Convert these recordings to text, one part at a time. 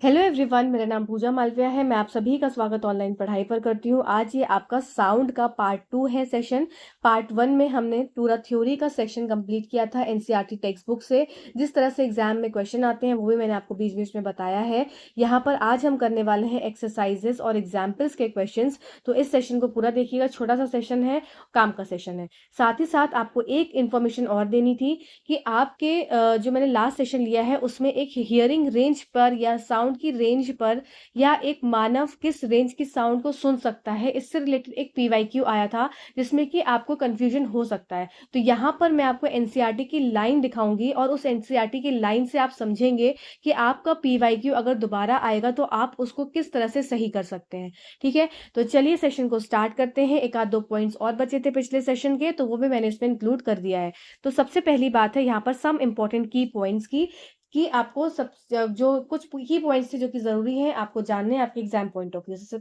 Hello everyone, मेरा नाम पूजा मालविया है। मैं आप सभी का स्वागत ऑनलाइन पढ़ाई पर करती हूँ। आज ये आपका साउंड का पार्ट 2 है सेशन। पार्ट 1 में हमने पूरा थ्योरी का सेक्शन कंप्लीट किया था एनसीईआरटी टेक्स्ट बुक से। जिस तरह से एग्जाम में क्वेश्चन आते हैं वो भी मैंने आपको बीच बीच में बताया है। यहाँ पर आज हम करने वाले हैं एक्सरसाइजेस और एग्जाम्पल्स के क्वेश्चन। तो इस सेशन को पूरा देखिएगा, छोटा सा सेशन है, काम का सेशन है। साथ ही साथ आपको एक इन्फॉर्मेशन और देनी थी कि आपके जो मैंने लास्ट सेशन लिया है उसमें एक हियरिंग रेंज पर या साउंड की रेंज पर या एक मानव किस रेंज की साउंड को सुन सकता है, इससे रिलेटेड एक पीवाईक्यू आया था जिसमें कि आपको कंफ्यूजन हो सकता है। तो यहाँ पर मैं आपको एनसीईआरटी की लाइन दिखाऊंगी और उस एनसीईआरटी की लाइन से आप समझेंगे कि आपका पीवाईक्यू अगर दोबारा आएगा तो आप उसको किस तरह से सही कर सकते हैं। ठीक है, तो चलिए सेशन को स्टार्ट करते हैं। एक आध दो पॉइंट्स और बचे थे पिछले सेशन के, तो वो भी मैंने इसमें इंक्लूड कर दिया है। तो सबसे पहली बात है यहाँ पर सम इंपॉर्टेंट की पॉइंट्स की कि आपको सब जो कुछ की पॉइंट्स थे जो कि जरूरी है आपको जानने हैं आपके एग्जाम पॉइंट ऑफ व्यू से।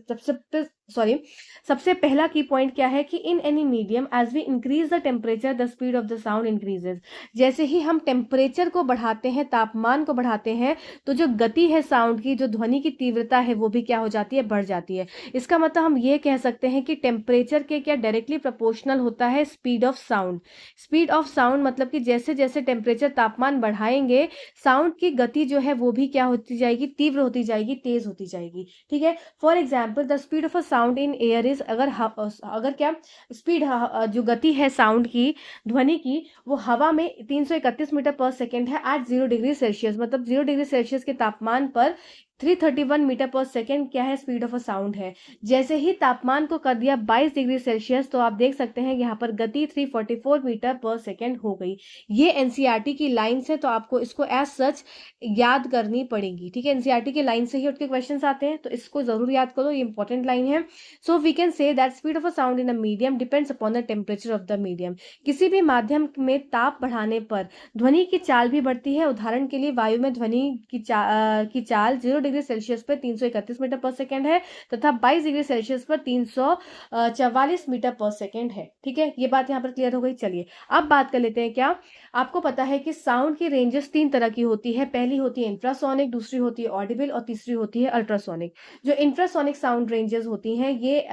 सबसे पहला की पॉइंट क्या है कि in any medium as we increase the temperature the speed of the sound increases. जैसे ही हम टेम्परेचर को बढ़ाते हैं, तापमान को बढ़ाते हैं, तो जो गति है साउंड की, जो ध्वनि की तीव्रता है, वो भी क्या हो जाती है, बढ़ जाती है। इसका मतलब हम ये कह सकते हैं कि टेम्परेचर के क्या डायरेक्टली प्रोपोर्शनल होता है speed of sound. Speed of sound मतलब कि जैसे जैसे टेम्परेचर, तापमान बढ़ाएंगे, साउंड की गति जो है वो भी क्या होती जाएगी, तीव्र होती जाएगी, तेज होती जाएगी। ठीक है, for example the speed of a sound in air is, अगर क्या स्पीड, जो गति है साउंड की, ध्वनि की, वो हवा में 331 मीटर पर सेकेंड है एट 0 डिग्री सेल्सियस। मतलब 0 डिग्री सेल्सियस के तापमान पर 331 मीटर पर सेकेंड क्या है, स्पीड ऑफ अ साउंड है। जैसे ही तापमान को कर दिया 22 डिग्री सेल्सियस, तो आप देख सकते हैं यहाँ पर गति 344 मीटर पर सेकेंड हो गई। ये एनसीईआरटी की लाइन से, तो आपको इसको एज सच याद करनी पड़ेगी। ठीक है, एनसीईआरटी की लाइन से ही उठके क्वेश्चन आते हैं, तो इसको जरूर याद करो, ये इंपॉर्टेंट लाइन है। So we can say that speed of a sound in a medium depends upon the temperature of the medium. किसी भी माध्यम में ताप बढ़ाने पर ध्वनि की चाल भी बढ़ती है। उदाहरण के लिए वायु में ध्वनि की चाल 0 डिग्री सेल्सियस पर 331 मीटर पर सेकेंड है तथा 22 डिग्री सेल्सियस पर 344 मीटर पर सेकेंड है। ठीक है, ये बात यहाँ पर क्लियर हो गई। चलिए अब बात कर लेते हैं। क्या आपको पता है कि साउंड की रेंजेस 3 तरह की होती है। पहली होती है इंफ्रासोनिक, दूसरी होती है ऑडिबल और तीसरी होती है अल्ट्रासोनिक। जो इंफ्रासोनिक साउंड रेंजेस होती हैं ये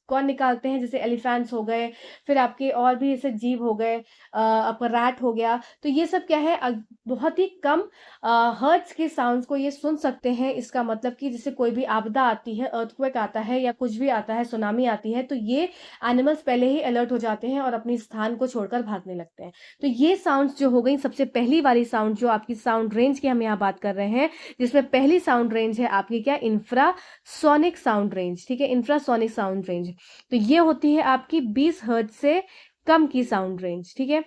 कौन निकालते हैं, जैसे एलिफेंट्स हो गए, फिर आपके और भी जैसे जीव हो गए, आपका रैट हो गया। तो ये सब क्या है, बहुत ही कम हर्ट्ज के साउंड्स को ये सुन सकते हैं। इसका मतलब कि जैसे कोई भी आपदा आती है, अर्थक्वेक आता है या कुछ भी आता है, सुनामी आती है, तो ये एनिमल्स पहले ही अलर्ट हो जाते हैं और अपनी स्थान को छोड़कर भागने लगते हैं। तो ये साउंड्स जो हो गई, सबसे पहली वाली साउंड जो आपकी साउंड रेंज की हम यहाँ बात कर रहे हैं, जिसमें पहली साउंड रेंज है आपकी क्या, इंफ्रासोनिक साउंड रेंज। ठीक है, इंफ्रासोनिक साउंड रेंज, तो ये होती है आपकी 20 हर्ट्ज से कम की साउंड रेंज। ठीक है,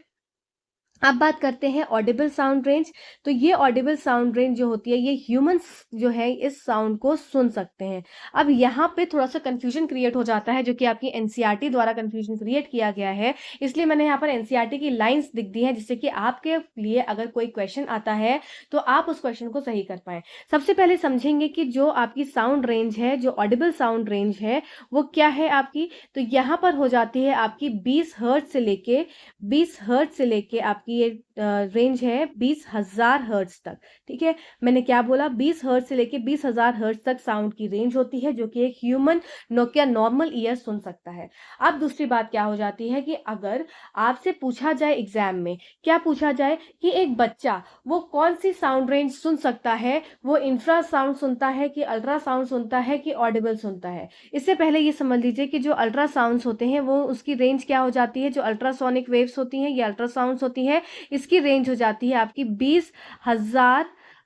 अब बात करते हैं ऑडिबल साउंड रेंज। तो ये ऑडिबल साउंड रेंज जो होती है, ये ह्यूमंस जो है इस साउंड को सुन सकते हैं। अब यहाँ पे थोड़ा सा कंफ्यूजन क्रिएट हो जाता है, जो कि आपकी एनसीईआरटी द्वारा कंफ्यूजन क्रिएट किया गया है, इसलिए मैंने यहाँ पर एनसीईआरटी की लाइंस लिख दी है, जिससे कि आपके लिए अगर कोई क्वेश्चन आता है तो आप उस क्वेश्चन को सही कर पाए। सबसे पहले समझेंगे कि जो आपकी साउंड रेंज है, जो ऑडिबल साउंड रेंज है, वो क्या है आपकी। तो यहाँ पर हो जाती है आपकी 20 हर्ट्ज से लेके आपकी ये रेंज है 20,000 हर्ट्ज तक। ठीक है, मैंने क्या बोला, 20 हर्ट्ज से लेके 20,000 हर्ट्ज तक साउंड की रेंज होती है, जो कि एक ह्यूमन क्या नॉर्मल ईयर सुन सकता है। अब दूसरी बात क्या हो जाती है कि अगर आपसे पूछा जाए एग्जाम में, क्या पूछा जाए कि एक बच्चा वो कौन सी साउंड रेंज सुन सकता है, वो इंफ्रा साउंड सुनता है कि अल्ट्रा साउंड सुनता है कि ऑडिबल सुनता है। इससे पहले ये समझ लीजिए कि जो अल्ट्रा साउंड्स होते हैं वो उसकी रेंज क्या हो जाती है, जो अल्ट्रासोनिक वेव्स होती हैं, ये अल्ट्रासाउंड्स होती है, इसकी रेंज हो जाती है आपकी 20,000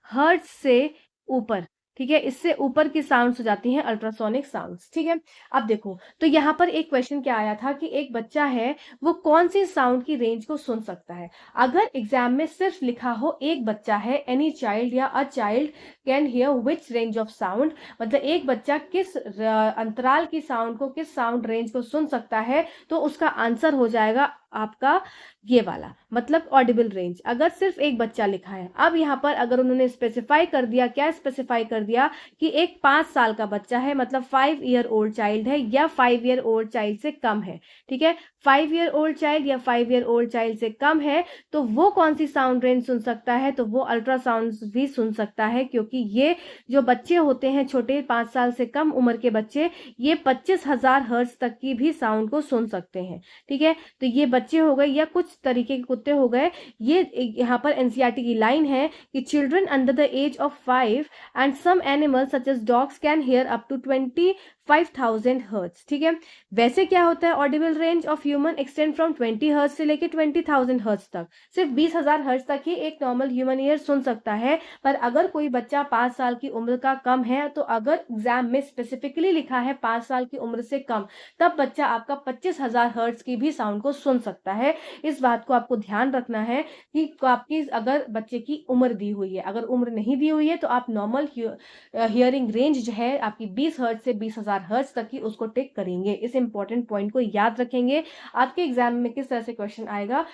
हर्ट्ज से ऊपर। ठीक है, इससे ऊपर की साउंड्स हो जाती हैं अल्ट्रासोनिक साउंड्स। ठीक है, अब देखो, तो यहाँ पर एक क्वेश्चन क्या आया था कि एक बच्चा है वो कौन सी साउंड की रेंज को सुन सकता है। अगर एग्जाम में सिर्फ लिखा हो एक बच्चा है, एनी चाइल्ड या a child can here which range of sound, मतलब एक बच्चा किस अंतराल की साउंड को, किस साउंड रेंज को सुन सकता है, तो उसका आंसर हो जाएगा आपका ये वाला, मतलब ऑडिबल रेंज। अगर सिर्फ एक बच्चा लिखा है, अब यहाँ पर अगर उन्होंने स्पेसिफाई कर दिया, क्या स्पेसिफाई कर दिया कि एक 5 साल का बच्चा है, मतलब 5 ईयर ओल्ड चाइल्ड है या 5 ईयर ओल्ड चाइल्ड से कम है, ठीक है, 5 ईयर ओल्ड चाइल्ड या 5 ईयर ओल्ड चाइल्ड से कम है, तो वो कौन सी साउंड रेंज सुन सकता है? तो वो अल्ट्रासाउंड भी सुन सकता है, क्योंकि ये जो बच्चे होते हैं छोटे, 5 साल से कम उम्र के बच्चे, ये 25,000 हर्ट्ज तक की भी साउंड को सुन सकते हैं, ठीक है। तो ये बच्चे हो गए या कुछ तरीके के कुत्ते हो गए। ये यहाँ पर एनसीईआरटी की लाइन है कि children under the age of 5 and some animals such as dogs can hear up to 25,000 hertz, ठीक है। वैसे क्या होता है, audible range of human extend from 20 hertz से लेके 20,000 हर्ट्ज तक, सिर्फ 20,000 हर्ट्ज तक ही एक नॉर्मल ह्यूमन ईयर सुन सकता है। पर अगर कोई बच्चा 5 साल की उम्र का कम है, तो अगर एग्जाम में स्पेसिफिकली लिखा है 5 साल की उम्र से कम, तब बच्चा आपका 25,000 हर्ट्ज की भी साउंड को सुन सकता है। इस बात को आपको ध्यान रखना है कि आपकी अगर बच्चे की उम्र दी हुई है, अगर उम्र नहीं दी हुई है तो आप नॉर्मल हियरिंग रेंज जो है आपकी 20 हर्ट्ज से 20,000 हर्ट्ज तक की उसको टिक करेंगे। इस इंपॉर्टेंट पॉइंट को याद रखेंगे। आपके एग्जाम में किस तरह से क्वेश्चन आएगा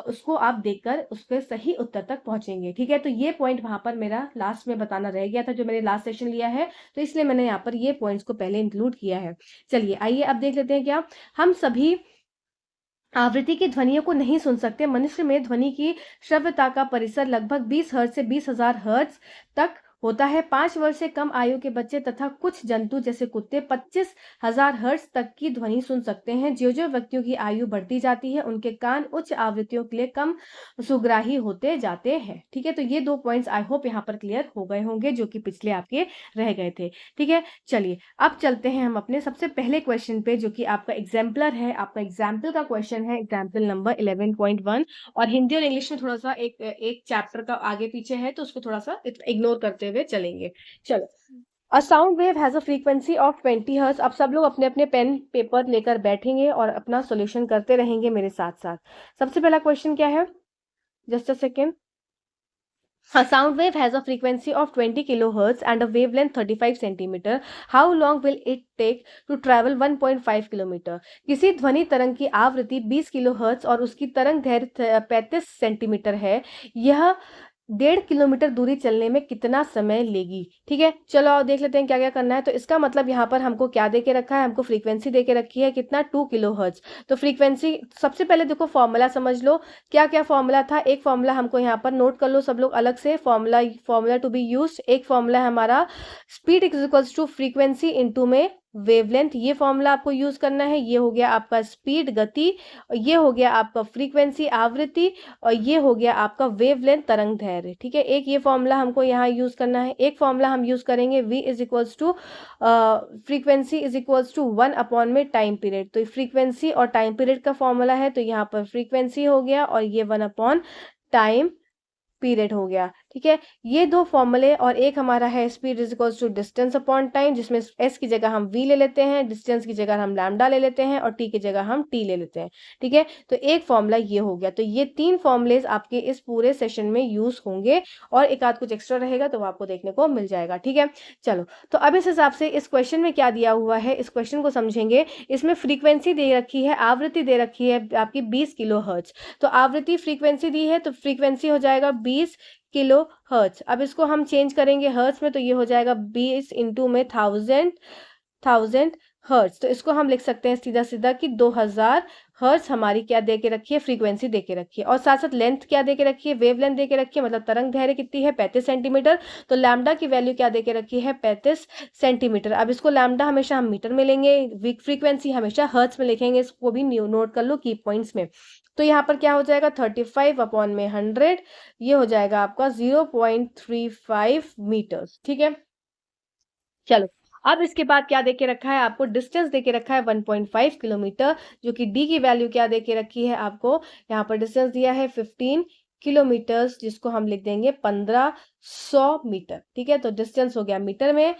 उसको आप देखकर उसके सही उत्तर तक पहुंचेंगे, ठीक है। तो ये पॉइंट वहां पर मेरा लास्ट में बताना रह गया था, जो मैंने लास्ट सेशन लिया है, तो इसलिए मैंने यहाँ पर ये पॉइंट्स को पहले इंक्लूड किया है। चलिए आइए अब देख लेते हैं क्या हम सभी आवृत्ति की ध्वनियों को नहीं सुन सकते। मनुष्य में ध्वनि की श्रव्यता का परिसर लगभग 20 हर्ट्ज से 20,000 हर्ट्ज तक होता है। 5 वर्ष से कम आयु के बच्चे तथा कुछ जंतु जैसे कुत्ते 25,000 हर्ट्ज तक की ध्वनि सुन सकते हैं। जो जो व्यक्तियों की आयु बढ़ती जाती है, उनके कान उच्च आवृत्तियों के लिए कम सुग्राही होते जाते हैं, ठीक है। तो ये 2 पॉइंट्स आई होप यहाँ पर क्लियर हो गए होंगे, जो कि पिछले आपके रह गए थे, ठीक है। चलिए अब चलते हैं हम अपने सबसे पहले क्वेश्चन पे, जो कि आपका एग्जाम्पलर है, आपका एग्जाम्पल का क्वेश्चन है, एग्जाम्पल नंबर 11.1। और हिंदी और इंग्लिश में थोड़ा सा एक चैप्टर का आगे पीछे है, तो उसको थोड़ा सा इग्नोर करते हुए चलेंगे। चलो, अ sound wave has a frequency of 20 hertz. अब सब लोग अपने अपने पेन पेपर लेकर बैठेंगे और अपना सॉल्यूशन करते रहेंगे मेरे साथ साथ। सबसे पहला क्वेश्चन क्या है, just a second. A sound wave has a frequency of 20 kilohertz and a wavelength 35 centimeter. How long will it take to travel 1.5 kilometre? किसी ध्वनि तरंग की आवृत्ति 20 किलोहर्ट्ज और उसकी तरंग दैर्घ्य 35 सेंटीमीटर है। यह 1.5 किलोमीटर दूरी चलने में कितना समय लेगी, ठीक है। चलो आओ देख लेते हैं क्या क्या करना है। तो इसका मतलब यहाँ पर हमको क्या दे के रखा है, हमको फ्रीक्वेंसी दे के रखी है कितना, 2 किलोहर्ट्ज। तो फ्रीक्वेंसी सबसे पहले देखो फॉर्मूला समझ लो, क्या क्या फॉर्मूला था। एक फॉर्मूला हमको यहाँ पर नोट कर लो सब लोग अलग से, फॉर्मूला टू बी यूज्ड। एक फॉर्मूला है हमारा speed equals to frequency into में वेवलेंथ, ये फॉर्मूला आपको यूज करना है। ये हो गया आपका स्पीड गति, और ये हो गया आपका फ्रीक्वेंसी आवृत्ति, और ये हो गया आपका वेवलेंथ तरंग दैर्घ्य, ठीक है। एक ये फॉर्मूला हमको यहाँ यूज करना है। एक फॉर्मूला हम यूज करेंगे v is equals to frequency is equals to 1 upon में टाइम पीरियड। तो फ्रीक्वेंसी और टाइम पीरियड का फॉर्मूला है, तो यहाँ पर फ्रीक्वेंसी हो गया और ये 1 अपॉन टाइम पीरियड हो गया, ठीक है। ये दो फॉर्मूले, और एक हमारा है speed is equals to distance upon time, जिसमें एस की जगह हम वी ले लेते हैं, डिस्टेंस की जगह हम लैम्डा ले लेते हैं, और टी की जगह हम टी ले लेते हैं, ठीक है। तो एक फॉर्मूला ये हो गया। तो ये 3 फॉर्मुलेज आपके इस पूरे सेशन में यूज होंगे, और एक आध कुछ एक्स्ट्रा रहेगा तो आपको देखने को मिल जाएगा, ठीक है। चलो, तो अब इस हिसाब से इस क्वेश्चन में क्या दिया हुआ है, इस क्वेश्चन को समझेंगे। इसमें फ्रीक्वेंसी दे रखी है, आवृत्ति दे रखी है आपकी 20 किलो हर्ट्ज। तो आवृत्ति फ्रीक्वेंसी दी है, तो फ्रीक्वेंसी हो जाएगा 20 किलो हर्ट्ज। अब इसको हम चेंज करेंगे हर्ट्ज में, तो ये हो जाएगा 20 इंटू में 1000 हर्ट्ज। तो इसको हम लिख सकते हैं सीधा सीधा कि 2000 हर्ट्ज हमारी क्या दे के रखी है, फ्रीक्वेंसी दे के रखी है। और साथ साथ लेंथ क्या दे के रखी है, वेवलेंथ दे के रखी है, मतलब तरंग दैर्घ्य कितनी है, 35 सेंटीमीटर। तो लैम्डा की वैल्यू क्या दे के रखी है, 35 सेंटीमीटर। अब इसको लैम्डा हमेशा हम मीटर में लेंगे, फ्रीक्वेंसी हमेशा हर्ट्ज में लिखेंगे, इसको भी नोट कर लो की पॉइंट्स में। तो यहाँ पर क्या हो जाएगा, 35 अपॉन में 100, ये हो जाएगा आपका 0.35 मीटर्स, ठीक है। चलो, अब इसके बाद क्या देके रखा है आपको, डिस्टेंस देके रखा है 1.5 किलोमीटर, जो कि डी की वैल्यू क्या देके रखी है आपको, यहाँ पर डिस्टेंस दिया है 15 किलोमीटर्स, जिसको हम लिख देंगे 1500 मीटर, ठीक है। तो डिस्टेंस हो गया मीटर में,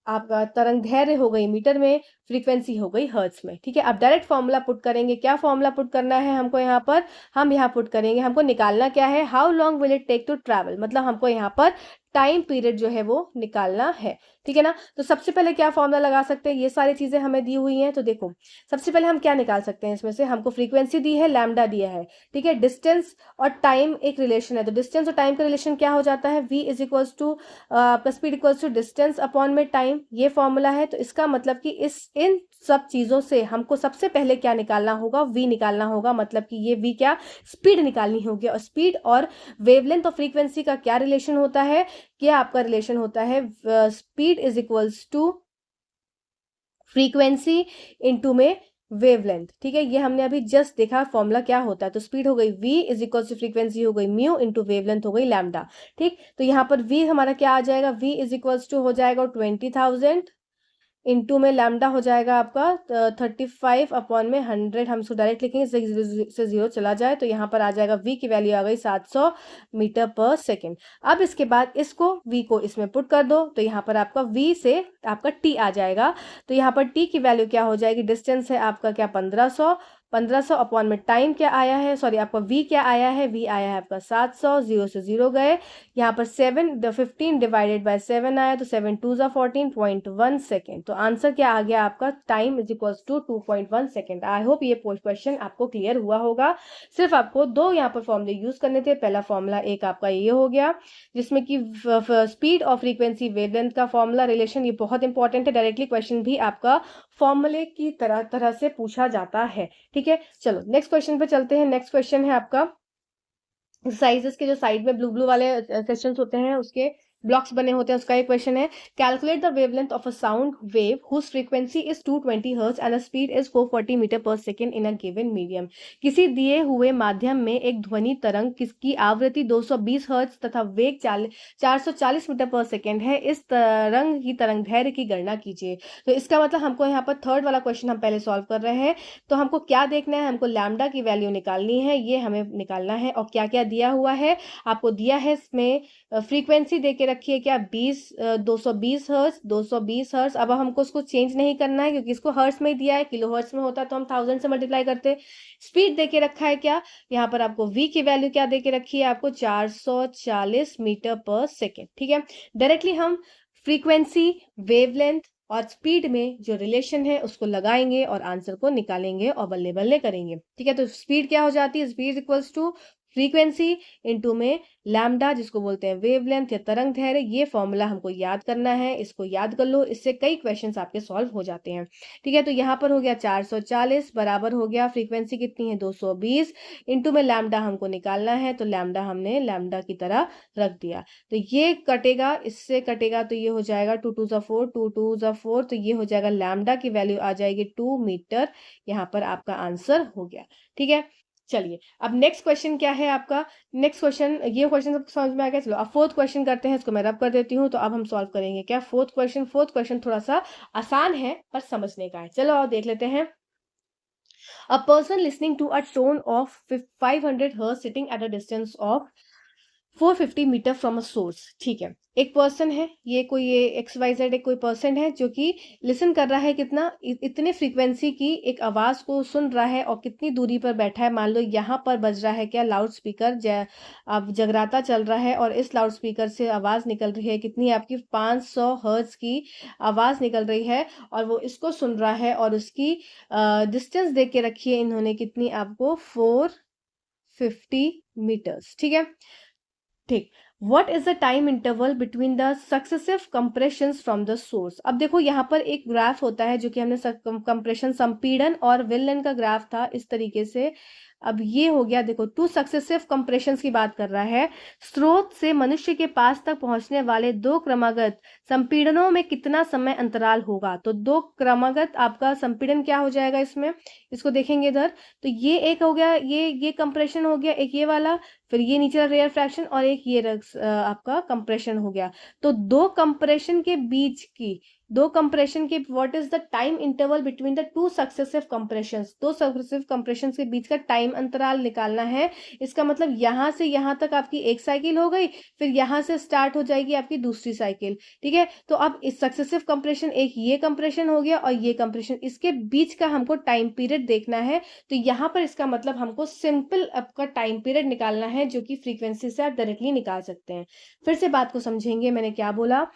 आपका तरंग दैर्घ्य हो गई मीटर में, फ्रीक्वेंसी हो गई हर्ट्ज में, ठीक है। अब डायरेक्ट फॉर्मूला पुट करेंगे। क्या फॉर्मूला पुट करना है हमको यहाँ पर, हम यहाँ पुट करेंगे, हमको निकालना क्या है, how long will it take to travel, मतलब हमको यहाँ पर टाइम पीरियड जो है वो निकालना है, ठीक है ना। तो सबसे पहले क्या फॉर्मूला लगा सकते हैं, ये सारी चीजें हमें दी हुई हैं, तो देखो सबसे पहले हम क्या निकाल सकते हैं, इसमें से हमको फ्रीक्वेंसी दी है, लैम्डा दिया है, ठीक है। डिस्टेंस और टाइम एक रिलेशन है, तो डिस्टेंस और टाइम का रिलेशन क्या हो जाता है, v इज इक्वल्स टू आपका speed equals to distance upon में टाइम, ये फॉर्मूला है। तो इसका मतलब कि इन सब चीजों से हमको सबसे पहले क्या निकालना होगा, v निकालना होगा, मतलब कि ये v क्या, स्पीड निकालनी होगी। और स्पीड और वेवलेंथ और फ्रीक्वेंसी का क्या रिलेशन होता है, क्या आपका रिलेशन होता है, speed is equals to frequency into में वेवलेंथ, ठीक है। ये हमने अभी जस्ट देखा फॉर्मूला क्या होता है। तो स्पीड हो गई v is equal to frequency हो गई म्यू इंटू वेवलेंथ हो गई लैम्डा, ठीक। तो यहाँ पर v हमारा क्या आ जाएगा, v इज इक्वल टू हो जाएगा 20,000 इंटू में लैम्डा हो जाएगा आपका 35 अपॉन में 100, हम इसको डायरेक्ट लिखेंगे से जीरो चला जाए, तो यहाँ पर आ जाएगा v की वैल्यू आ गई 700 मीटर पर सेकेंड। अब इसके बाद इसको v को इसमें पुट कर दो, तो यहाँ पर आपका v से आपका t आ जाएगा। तो यहाँ पर t की वैल्यू क्या हो जाएगी, डिस्टेंस है आपका क्या 1500 अपॉन में टाइम क्या आया है, सॉरी आपका v क्या आया है, v आया है आपका 700, जीरो से जीरो गए, यहाँ पर 15 डिवाइडेड बाय 7 आया, तो 7 2 जा 14.1 सेकेंड। तो आंसर क्या आ गया आपका, time is equals to 2.1 second. I hope ये क्वेश्चन आपको क्लियर हुआ होगा। सिर्फ आपको दो यहाँ पर फॉर्मूले यूज करने थे। पहला फॉर्मूला एक आपका ये हो गया, जिसमें कि स्पीड और फ्रीक्वेंसी वेवलेंथ का फॉर्मूला रिलेशन, ये बहुत इंपॉर्टेंट है, डायरेक्टली क्वेश्चन भी आपका फॉर्मूले की तरह से पूछा जाता है, ठीक है। चलो नेक्स्ट क्वेश्चन पे चलते हैं। नेक्स्ट क्वेश्चन है आपका एक्सरसाइजेस के जो साइड में ब्लू वाले क्वेश्चंस होते हैं, उसके ब्लॉक्स बने होते हैं, उसका एक क्वेश्चन है, calculate the wavelength of a sound wave whose frequency is 220 hertz and the speed is 440 metre per second in a given medium. किसी दिए हुए माध्यम में एक ध्वनि तरंग किसकी आवृत्ति 220 हर्ट्ज तथा वेग 440 मीटर पर सेकेंड है, इस तरंग की तरंग दैर्घ्य की गणना कीजिए। तो इसका मतलब हमको यहाँ पर थर्ड वाला क्वेश्चन हम पहले सॉल्व कर रहे हैं। तो हमको क्या देखना है, हमको लैम्डा की वैल्यू निकालनी है, ये हमें निकालना है। और क्या क्या दिया हुआ है आपको, दिया है इसमें फ्रीक्वेंसी दे के रखी है क्या 220 हर्ट्ज, 220 हर्ट्ज। अब हमको उसको चेंज नहीं करना है, क्योंकि इसको हर्ट्ज में ही दिया है, किलो हर्ट्ज में होता तो हम 1000 से मल्टीप्लाई करते। स्पीड दे के रखा है क्या, यहाँ पर आपको v की वैल्यू क्या दे के रखी है, आपको 440 मीटर पर सेकेंड, ठीक है। डायरेक्टली हम फ्रीक्वेंसी, वेवलेंथ और स्पीड में जो रिलेशन है उसको लगाएंगे और आंसर को निकालेंगे और बल्ले बल्ले करेंगे, ठीक है। तो स्पीड क्या हो जाती है, speed equals to frequency into में लैम्डा, जिसको बोलते हैं वेवलेंथ या तरंग दैर्घ्य। ये फॉर्मूला हमको याद करना है, इसको याद कर लो, इससे कई क्वेश्चंस आपके सॉल्व हो जाते हैं, ठीक है। तो यहाँ पर हो गया 440 बराबर हो गया, फ्रीक्वेंसी कितनी है 220 इंटू में लैम्डा हमको निकालना है, तो लैम्डा हमने लैम्डा की तरह रख दिया। तो ये कटेगा, इससे कटेगा, तो ये हो जाएगा 2 2 जा 4, 2 2 जा 4, तो ये हो जाएगा लैम्डा की वैल्यू आ जाएगी 2 मीटर। यहाँ पर आपका आंसर हो गया, ठीक है। चलिए अब नेक्स्ट क्वेश्चन क्या है आपका, नेक्स्ट क्वेश्चन, ये क्वेश्चन सबको समझ में आ गया। चलो अब फोर्थ क्वेश्चन करते हैं, इसको मैं रब कर देती हूँ। तो अब हम सॉल्व करेंगे क्या फोर्थ क्वेश्चन थोड़ा सा आसान है पर समझने का है। चलो और देख लेते हैं। A person listening to a tone of 500 hertz sitting at a distance of 450 metre from a source, ठीक है। एक पर्सन है, ये कोई ये XYZ एक कोई पर्सन है जो कि लिसन कर रहा है, कितना इतने फ्रीक्वेंसी की एक आवाज को सुन रहा है, और कितनी दूरी पर बैठा है, मान लो यहाँ पर बज रहा है क्या लाउड स्पीकर, अब जगराता चल रहा है और इस लाउड स्पीकर से आवाज निकल रही है, कितनी आपकी 500 हर्ट्ज की आवाज निकल रही है, और वो इसको सुन रहा है, और उसकी डिस्टेंस देख के रखी है इन्होंने कितनी आपको 450 मीटर्स, ठीक है। ठीक, what is the time interval between the successive compression from the source. अब देखो यहाँ पर एक ग्राफ होता है जो कि हमने कंप्रेशन संपीड़न और विलयन का ग्राफ था इस तरीके से। अब ये हो गया, देखो 2 सक्सेसिव कंप्रेशन की बात कर रहा है, स्रोत से मनुष्य के पास तक पहुंचने वाले 2 क्रमागत संपीड़नों में कितना समय अंतराल होगा। तो 2 क्रमागत आपका संपीड़न क्या हो जाएगा इसमें, इसको देखेंगे इधर। तो ये एक हो गया, ये कंप्रेशन हो गया, एक ये वाला, फिर ये नीचे रेयर फ्रैक्शन, और एक ये आपका कंप्रेशन हो गया। तो 2 कंप्रेशन के बीच की दो कंप्रेशन के what is the time interval between the two successive compressions, दो सक्सेसिव कंप्रेशंस के बीच का टाइम अंतराल निकालना है। इसका मतलब यहां से यहां तक आपकी एक साइकिल हो गई, फिर यहां से स्टार्ट हो जाएगी आपकी दूसरी साइकिल, ठीक है। तो अब इस सक्सेसिव कंप्रेशन, एक ये कंप्रेशन हो गया और ये कंप्रेशन, इसके बीच का हमको टाइम पीरियड देखना है। तो यहाँ पर इसका मतलब हमको सिंपल आपका टाइम पीरियड निकालना है, जो कि फ्रीक्वेंसी से आप डायरेक्टली निकाल सकते हैं। फिर से बात को समझेंगे, मैंने क्या बोला,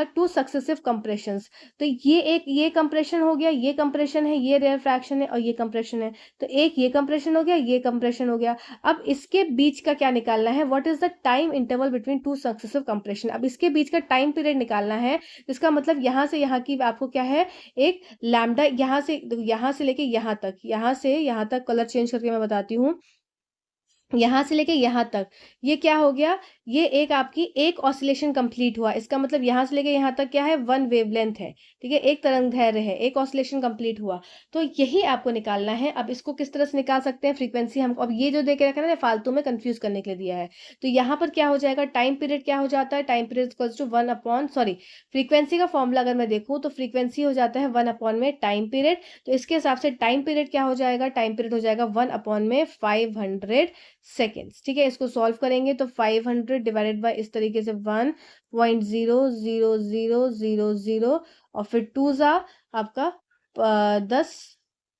टू सक्सेसिव कंप्रेशंस। तो ये कंप्रेशन हो गया, ये कंप्रेशन है, ये रेयर फ्रैक्शन है और ये कंप्रेशन है। तो एक ये कंप्रेशन हो गया, ये कंप्रेशन हो गया। अब इसके बीच का क्या निकालना है, what is the time interval between two successive compression. अब इसके बीच का टाइम पीरियड निकालना है। इसका मतलब यहां से यहां की आपको क्या है, एक लैम्डा, यहां से लेके यहां तक, यहां से यहां तक, कलर चेंज करके मैं बताती हूँ, यहां से लेके यहां तक, ये क्या हो गया, ये एक आपकी एक ऑसिलेशन कंप्लीट हुआ। इसका मतलब यहां से लेके यहां तक क्या है, वन वेवलेंथ है, ठीक है, एक तरंग दैर्ध्य है, एक ऑसिलेशन कंप्लीट हुआ। तो यही आपको निकालना है। अब इसको किस तरह से निकाल सकते हैं, फ्रीक्वेंसी हम, अब ये जो दे के रखा है ना, फालतू में कंफ्यूज करने के लिए दिया है। तो यहाँ पर क्या हो जाएगा, टाइम पीरियड क्या हो जाता है, time period equals to one upon, sorry, frequency का फॉर्मूला अगर मैं देखूं तो फ्रीक्वेंसी हो जाता है वन अपॉन में टाइम पीरियड। तो इसके हिसाब से टाइम पीरियड क्या हो जाएगा, टाइम पीरियड हो जाएगा वन अपॉन में 500 सेकेंड्स, ठीक है। इसको सॉल्व करेंगे तो 500 डिवाइडेड बाय इस तरीके से 1.000000 और फिर टू जा आपका 10,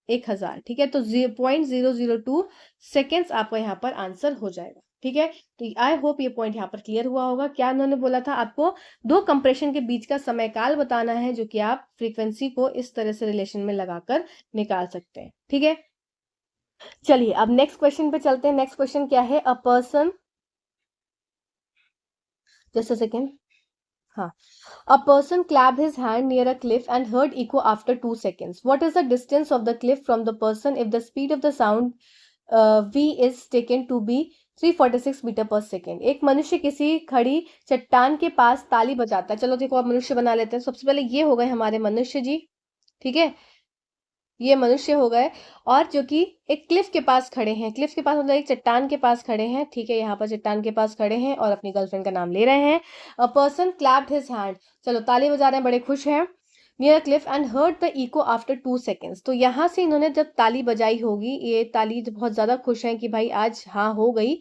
1000, ठीक है। तो 0.002 सेकेंड्स आपका यहाँ पर आंसर हो जाएगा, ठीक है। तो आई होप ये पॉइंट यहाँ पर क्लियर हुआ होगा। क्या उन्होंने बोला था, आपको दो कंप्रेशन के बीच का समय काल बताना है, जो कि आप फ्रीक्वेंसी को इस तरह से रिलेशन में लगाकर निकाल सकते हैं, ठीक है। चलिए अब नेक्स्ट क्वेश्चन पे चलते हैं। नेक्स्ट क्वेश्चन क्या है, a person, just a second, हाँ, a person clapped his hand near a cliff and heard echo after 2 seconds. What is the distance of the cliff from the person if the speed of the sound v is taken to be 346 metre per second. एक मनुष्य किसी खड़ी चट्टान के पास ताली बजाता है। चलो देखो, अब मनुष्य बना लेते हैं। सबसे पहले ये हो गए हमारे मनुष्य जी, ठीक है, ये मनुष्य हो गए, और जो कि एक क्लिफ के पास खड़े हैं, क्लिफ के पास मतलब एक चट्टान के पास खड़े हैं, ठीक है, यहाँ पर चट्टान के पास खड़े हैं और अपनी गर्लफ्रेंड का नाम ले रहे हैं। A person clapped his hand, चलो ताली बजा रहे हैं, बड़े खुश हैं, near cliff and heard the echo after 2 seconds. तो यहाँ से इन्होंने जब ताली बजाई होगी, ये ताली बहुत ज्यादा खुश हैं कि भाई आज हाँ हो गई,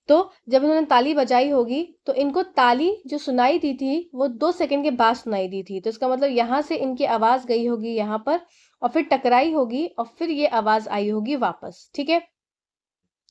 तो जब इन्होंने ताली बजाई होगी तो इनको ताली जो सुनाई दी थी वो 2 सेकंड के बाद सुनाई दी थी। तो इसका मतलब यहाँ से इनकी आवाज गई होगी यहाँ पर, और फिर टकराई होगी और फिर ये आवाज आई होगी वापस, ठीक है,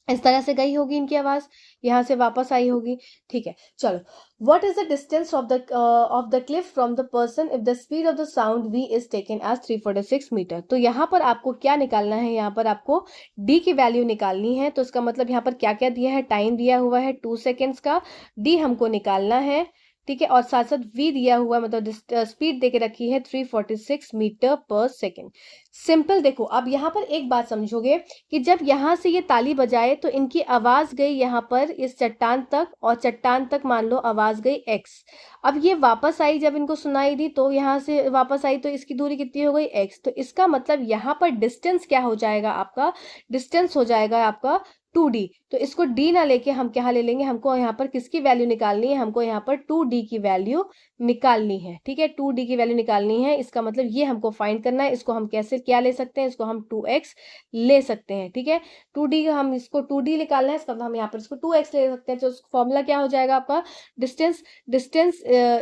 इस तरह से गई होगी इनकी आवाज, यहाँ से वापस आई होगी, ठीक है। चलो, what is the distance of the cliff from the person if the speed of the sound v is taken as 346 metre. तो यहाँ पर आपको क्या निकालना है, यहाँ पर आपको d की वैल्यू निकालनी है। तो इसका मतलब यहाँ पर क्या क्या दिया है, टाइम दिया हुआ है 2 सेकेंड्स का, d हमको निकालना है, ठीक है, और साथ साथ v दिया हुआ है, मतलब स्पीड देके रखी है 346 मीटर पर सेकेंड। सिंपल देखो, अब यहाँ पर एक बात समझोगे कि जब यहाँ से ये ताली बजाए तो इनकी आवाज गई यहाँ पर इस चट्टान तक, और चट्टान तक मान लो आवाज गई x। अब ये वापस आई, जब इनको सुनाई दी तो यहाँ से वापस आई, तो इसकी दूरी कितनी हो गई x। तो इसका मतलब यहाँ पर डिस्टेंस क्या हो जाएगा आपका, डिस्टेंस हो जाएगा आपका 2d। तो इसको d ना लेके हम क्या ले लेंगे, हमको यहाँ पर किसकी वैल्यू निकालनी है, हमको यहाँ पर 2d की वैल्यू निकालनी है, ठीक है, 2d की वैल्यू निकालनी है। इसका मतलब ये हमको फाइंड करना है। इसको हम कैसे क्या ले सकते हैं, इसको हम 2x ले सकते हैं, ठीक है, 2d हम इसको 2d निकालना है, इसका मतलब हम यहाँ पर इसको 2x ले सकते हैं। तो फॉर्मूला क्या हो जाएगा आपका, distance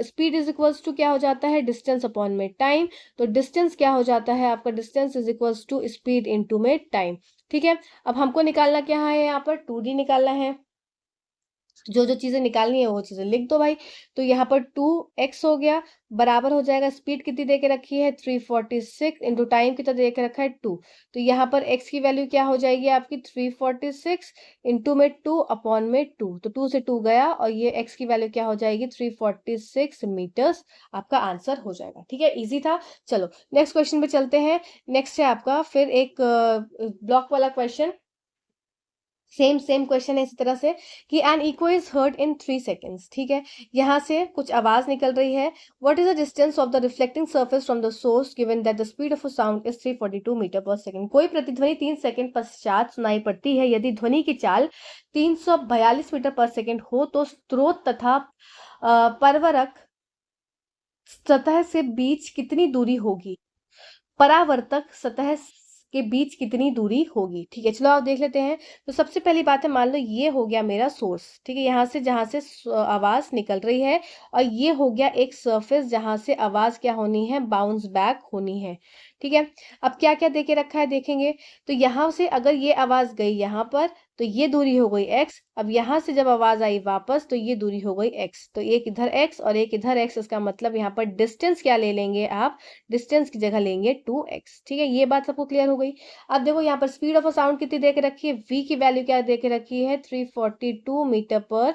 speed is equals to क्या हो जाता है, डिस्टेंस अपॉन में टाइम। तो डिस्टेंस क्या हो जाता है आपका, distance is equals to speed into में टाइम, ठीक है। अब हमको निकालना क्या है, यहाँ पर 2d निकालना है। जो जो चीजें निकालनी है वो चीजें लिख दो भाई। तो यहाँ पर 2x हो गया, बराबर हो जाएगा, स्पीड कितनी दे के रखी है 346 इंटू टाइम कितना दे के रखा है 2। तो यहाँ पर x की वैल्यू क्या हो जाएगी आपकी 346 इंटू में 2 अपॉन में 2। तो 2 से 2 गया और ये x की वैल्यू क्या हो जाएगी 346 मीटर्स, आपका आंसर हो जाएगा, ठीक है, इजी था। चलो नेक्स्ट क्वेश्चन पे चलते हैं। नेक्स्ट है आपका फिर एक ब्लॉक वाला क्वेश्चन, सेम क्वेश्चन है इसी तरह से कि an echo is heard in 3 seconds, ठीक है, यहाँ से कुछ आवाज निकल रही है। What is the distance of the reflecting surface from the source given that the speed of a sound is 342 metre per second. कोई प्रतिध्वनि 3 सेकंड पश्चात सुनाई पड़ती है, यदि ध्वनि की चाल 342 मीटर पर सेकेंड हो तो स्रोत तथा परवरक सतह से बीच कितनी दूरी होगी, परावर्तक सतह के बीच कितनी दूरी होगी। ठीक है, चलो आप देख लेते हैं। तो सबसे पहली बात है, मान लो ये हो गया मेरा सोर्स, ठीक है, यहाँ से जहाँ से आवाज निकल रही है, और ये हो गया एक सरफेस जहाँ से आवाज क्या होनी है, बाउंस बैक होनी है। ठीक है, अब क्या क्या देके रखा है देखेंगे। तो यहाँ से अगर ये आवाज गई यहाँ पर, तो ये दूरी हो गई x। अब यहाँ से जब आवाज आई वापस, तो ये दूरी हो गई x। तो एक इधर x और एक इधर x, इसका मतलब यहाँ पर डिस्टेंस क्या ले लेंगे आप, डिस्टेंस की जगह लेंगे 2x। ठीक है, ये बात सबको क्लियर हो गई। अब देखो यहाँ पर स्पीड ऑफ अ साउंड कितनी दे के रखी है, v की वैल्यू क्या दे के रखी है, 342 मीटर पर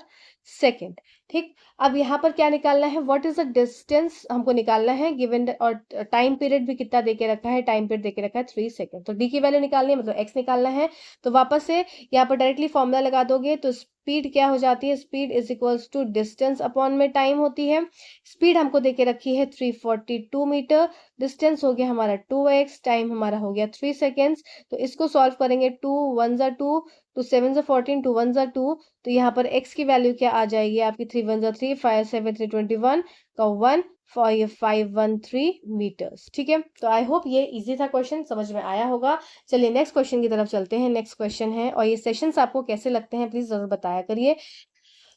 सेकेंड। ठीक, अब यहाँ पर क्या निकालना है, व्हाट इज द डिस्टेंस हमको निकालना है गिवन, और टाइम पीरियड भी कितना देके रखा है, टाइम पीरियड देके रखा है 3 सेकंड। तो डी की वैल्यू निकालनी है, मतलब एक्स निकालना है। तो वापस से यहाँ पर डायरेक्टली फॉर्मूला लगा दोगे, तो स्पीड क्या हो जाती है, speed is equals to distance upon में टाइम होती है। स्पीड हमको देके रखी है 342 मीटर, डिस्टेंस हो गया हमारा 2x, टाइम हमारा हो गया 3 सेकेंड्स। तो इसको सॉल्व करेंगे, 2 1 ज़ा 2, 2 7 ज़ा 14, 2 1 ज़ा 2। तो यहाँ पर x की वैल्यू क्या आ जाएगी आपकी, 3 1 ज़ा 3, 5 7 3 21 का 1 513 मीटर्स। ठीक है, तो आई होप ये इजी था, क्वेश्चन समझ में आया होगा। चलिए नेक्स्ट क्वेश्चन की तरफ चलते हैं। नेक्स्ट क्वेश्चन है, और ये सेशंस आपको कैसे लगते हैं प्लीज जरूर बताया करिए।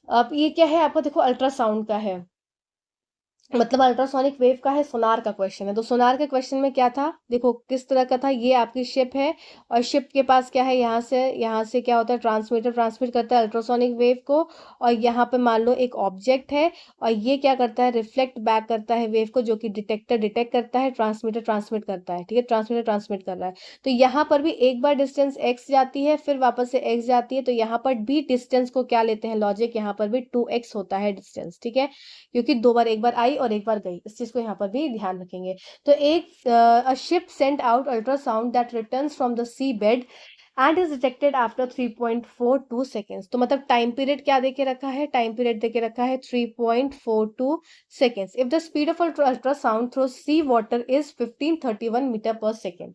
अब ये क्या है आपको, देखो अल्ट्रासाउंड का है, मतलब अल्ट्रासोनिक वेव का है, सोनार का क्वेश्चन है। तो सोनार के क्वेश्चन में क्या था, देखो किस तरह का था, ये आपकी शिप है, और शिप के पास क्या है, यहाँ से क्या होता है, ट्रांसमीटर ट्रांसमिट करता है अल्ट्रासोनिक वेव को, और यहाँ पे मान लो एक ऑब्जेक्ट है, और ये क्या करता है, रिफ्लेक्ट बैक करता है वेव को, जो कि डिटेक्टर डिटेक्ट करता है, ट्रांसमीटर ट्रांसमिट करता है। ठीक है, ट्रांसमीटर ट्रांसमिट कर रहा है। तो यहाँ पर भी एक बार डिस्टेंस एक्स जाती है, फिर वापस से एक्स जाती है, तो यहाँ पर भी डिस्टेंस को क्या लेते हैं, लॉजिक यहाँ पर भी 2x होता है डिस्टेंस। ठीक है, क्योंकि दो बार, एक बार आई और एक बार गई, इस चीज को यहाँ पर भी ध्यान रखेंगे। तो एक a ship sent out ultrasound that returns from the sea bed and is detected after 3.42 seconds. तो मतलब टाइम पीरियड क्या देके रखा है, टाइम पीरियड देके रखा है 3.42 seconds. If the speed of ultrasound through sea water is 1531 metre per second.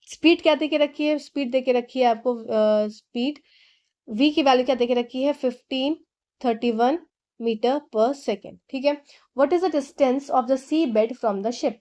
Speed क्या देके रखी है, स्पीड देके रखी है आपको, स्पीड v की वैल्यू क्या देके रखी है, 1531 मीटर पर सेकेंड। ठीक है, what is the distance of the sea bed from the ship,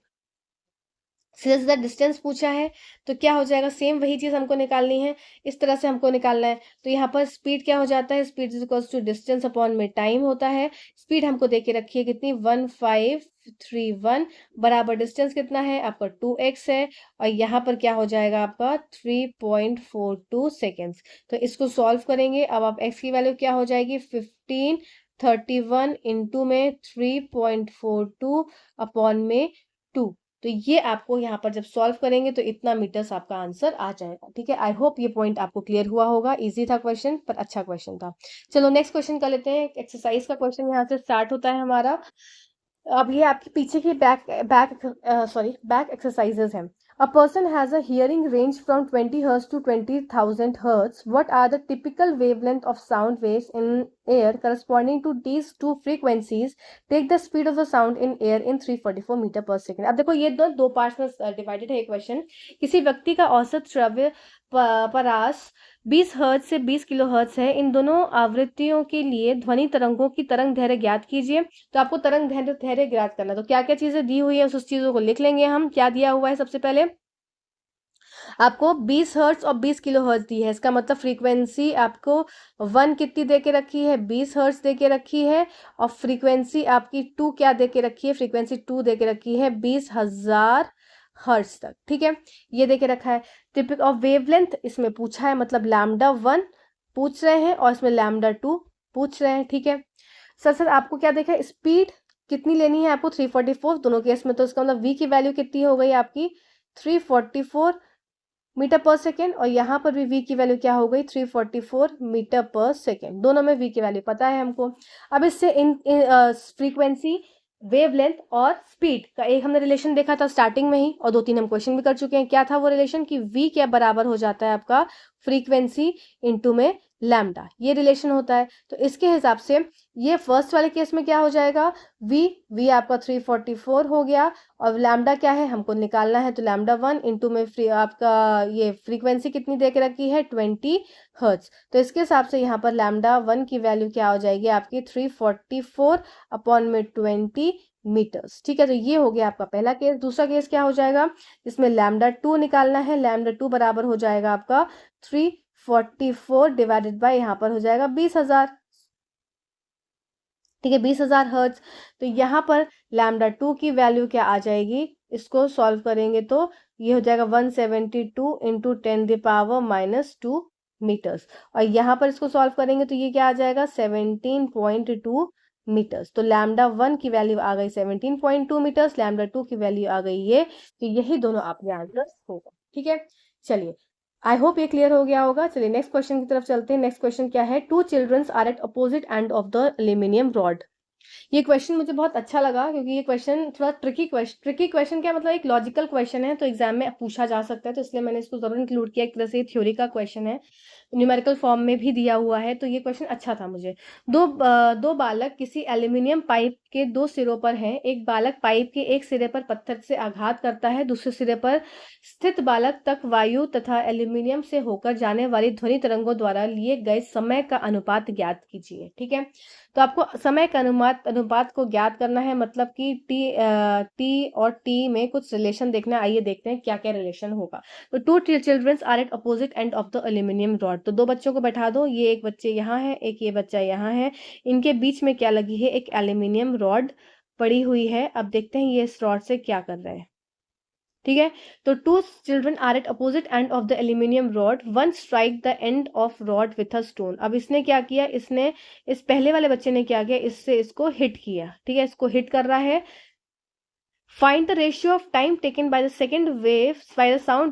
सीधा सीधा डिस्टेंस पूछा है, तो क्या हो जाएगा, सेम वही चीज हमको निकालनी है, इस तरह से हमको निकालना है। तो यहाँ पर स्पीड क्या हो जाता है, speed is equals to distance upon में टाइम होता है। स्पीड हमको देके रखी है कितनी, 1531, बराबर डिस्टेंस कितना है आपका 2x है, और यहाँ पर क्या हो जाएगा आपका 3.42 सेकेंड्स। तो इसको सॉल्व करेंगे, अब आप x की वैल्यू क्या हो जाएगी, 1531 इंटू में 3.42 अपॉन में 2। तो ये आपको यहाँ पर जब सॉल्व करेंगे तो इतना मीटर्स आपका आंसर आ जाएगा। ठीक है, आई होप ये पॉइंट आपको क्लियर हुआ होगा। इजी था क्वेश्चन, पर अच्छा क्वेश्चन था। चलो नेक्स्ट क्वेश्चन कर लेते हैं। एक्सरसाइज का क्वेश्चन यहाँ से स्टार्ट होता है हमारा। अब ये आपके पीछे की बैक एक्सरसाइजेस हैं। A person has a hearing range from 20 hertz to 20,000 hertz. What are the typical wavelength of sound waves in air corresponding to these two frequencies? Take the speed of the sound in air in 344 metre per second. अब देखो ये दो parts में divided है ये question. किसी व्यक्ति का औसत श्रव्य परास 20 हर्ट्ज से 20 किलो हर्ट्ज है। इन दोनों आवृत्तियों के लिए ध्वनि तरंगों की तरंग दैर्घ्य ज्ञात कीजिए। तो आपको तरंग दैर्घ्य ज्ञात करना, तो क्या क्या चीजें दी हुई है उस चीजों को लिख लेंगे हम। क्या दिया हुआ है, सबसे पहले आपको 20 हर्ट्ज और 20 किलो हर्ट्ज दी है, इसका मतलब फ्रीक्वेंसी आपको 1 कितनी दे के रखी है, 20 हर्ट्ज दे के रखी है, और फ्रीक्वेंसी आपकी 2 क्या दे के रखी है, फ्रीक्वेंसी 2 दे के रखी है 20,000 हर्ट्ज तक। ठीक है, ये देके रखा है। टिपिक ऑफ वेवलेंथ इसमें पूछा है, मतलब लैम्डा 1 पूछ रहे हैं, और इसमें लैम्डा 2 पूछ रहे हैं। ठीक है सर आपको क्या देखा है, स्पीड कितनी लेनी है आपको, 344 दोनों केस में। तो इसका मतलब v की वैल्यू कितनी हो गई आपकी, 344 मीटर पर सेकेंड, और यहाँ पर भी v की वैल्यू क्या हो गई, 344 मीटर पर सेकेंड। दोनों में v की वैल्यू पता है हमको। अब इससे इन फ्रीक्वेंसी, वेवलेंथ और स्पीड का एक हमने रिलेशन देखा था स्टार्टिंग में ही, और 2-3 हम क्वेश्चन भी कर चुके हैं। क्या था वो रिलेशन, कि v क्या बराबर हो जाता है आपका फ्रीक्वेंसी इंटू में लैम्डा, ये रिलेशन होता है। तो इसके हिसाब से ये फर्स्ट वाले केस में क्या हो जाएगा, v आपका 344 हो गया, और लैम्डा क्या है हमको निकालना है, तो लैम्डा 1 इंटू में आपका ये फ्रीक्वेंसी कितनी दे के रखी है, 20 हर्ट्ज। तो इसके हिसाब से यहाँ पर लैम्डा 1 की वैल्यू क्या हो जाएगी आपकी, 344 अपॉन में 20 मीटर्स। ठीक है, तो ये हो गया आपका पहला केस। दूसरा केस क्या हो जाएगा, इसमें लैम्डा 2 निकालना है। लैम्डा 2 बराबर हो जाएगा आपका 344 डिवाइडेड बाय यहाँ पर हो जाएगा 20,000। ठीक है, 20,000 हर्ट्ज। तो यहाँ पर लैम्डा 2 की वैल्यू क्या आ जाएगी, इसको सॉल्व करेंगे तो ये हो जाएगा 172 इंटू 10⁻⁻2 मीटर्स। और यहाँ पर इसको सॉल्व करेंगे तो ये क्या आ जाएगा 17.2 मीटर्स। तो लैम्डा 1 की वैल्यू आ गई 17.2 मीटर्स, लैम्डा 2 की वैल्यू आ गई ये। तो यही दोनों आपके आंसर होगा। ठीक है, चलिए आई होप ये क्लियर हो गया होगा। चलिए नेक्स्ट क्वेश्चन की तरफ चलते हैं। नेक्स्ट क्वेश्चन क्या है, two childrens are at opposite end of the aluminium rod. ये क्वेश्चन मुझे बहुत अच्छा लगा क्योंकि ये क्वेश्चन थोड़ा ट्रिकी क्वेश्चन क्या मतलब एक लॉजिकल क्वेश्चन है, तो एग्जाम में पूछा जा सकता है, तो इसलिए मैंने इसको जरूर इंक्लूड किया। एक तरह से थ्योरी का क्वेश्चन है, न्यूमेरिकल फॉर्म में भी दिया हुआ है, तो ये क्वेश्चन अच्छा था मुझे। दो बालक किसी एल्यूमिनियम पाइप के दो सिरों पर हैं। एक बालक पाइप के एक सिरे पर पत्थर से आघात करता है, दूसरे सिरे पर स्थित बालक तक वायु तथा एल्यूमिनियम से होकर जाने वाली ध्वनि तरंगों द्वारा लिए गए समय का अनुपात ज्ञात कीजिए। ठीक है, तो आपको समय का अनुपात को ज्ञात करना है, मतलब कि टी और टी में कुछ रिलेशन देखना है। आइए देखते हैं क्या क्या रिलेशन होगा। तो two childrens are at opposite end of the aluminium rod. तो दो बच्चों को बैठा दो, ये एक बच्चे यहाँ है, एक ये बच्चा यहाँ है। इनके बीच में क्या लगी है, एक एल्यूमिनियम रॉड पड़ी हुई है। अब देखते हैं ये इस रॉड से क्या कर रहे हैं। ठीक है, तो two children are at opposite end of the aluminium rod, one strike the end of rod with a stone. अब इसने क्या किया, इसने इस पहले वाले बच्चे ने क्या किया, इससे इसको हिट किया। ठीक है, इसको हिट कर रहा है। Find the ratio of time taken by the sound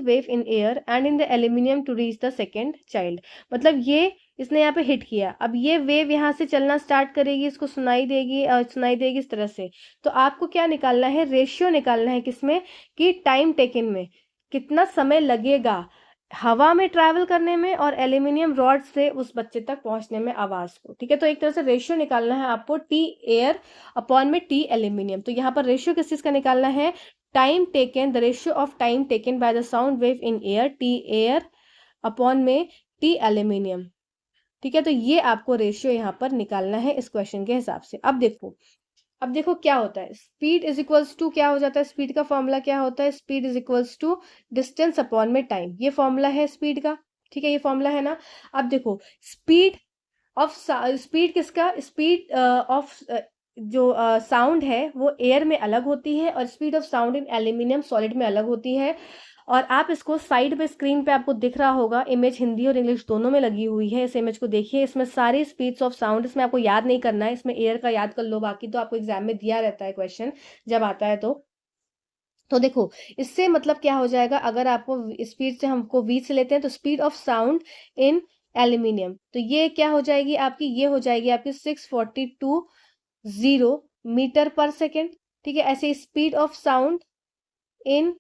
wave in air and in the aluminium to reach the second child। मतलब ये इसने यहाँ पे हिट किया, अब ये वेव यहाँ से चलना स्टार्ट करेगी, इसको सुनाई देगी इस तरह से। तो आपको क्या निकालना है, रेशियो निकालना है किसमें, कि टाइम टेकन में कितना समय लगेगा हवा में ट्रैवल करने में और एल्यूमिनियम रॉड से उस बच्चे तक पहुंचने में आवाज को। ठीक है, तो एक तरह से रेशियो निकालना है आपको, टी एयर अपॉन में टी एल्यूमिनियम। तो यहाँ पर रेशियो किस चीज का निकालना है, time taken, the ratio of time taken by the sound wave in air, T air upon में टी एल्यूमिनियम। ठीक है, तो ये आपको रेशियो यहाँ पर निकालना है इस क्वेश्चन के हिसाब से। अब देखो क्या होता है, स्पीड इज इक्वल्स टू क्या हो जाता है, स्पीड का फॉर्मूला क्या होता है, speed is equals to distance upon में टाइम। ये फॉर्मूला है स्पीड का। ठीक है, ये फॉर्मूला है ना। अब देखो स्पीड किसका, स्पीड ऑफ जो साउंड है वो एयर में अलग होती है और speed of sound in aluminium solid में अलग होती है। और आप इसको साइड पे स्क्रीन पे आपको दिख रहा होगा, इमेज हिंदी और इंग्लिश दोनों में लगी हुई है। इस इमेज को देखिए, इसमें सारी स्पीड्स ऑफ साउंड, इसमें आपको याद नहीं करना है, इसमें एयर का याद कर लो, बाकी तो आपको एग्जाम में दिया रहता है क्वेश्चन जब आता है। तो देखो इससे मतलब क्या हो जाएगा, अगर आपको स्पीड से हमको वी से लेते हैं तो speed of sound in aluminium, तो ये क्या हो जाएगी आपकी, ये हो जाएगी आपकी 642 मीटर पर सेकेंड। ठीक है, ऐसे speed of sound in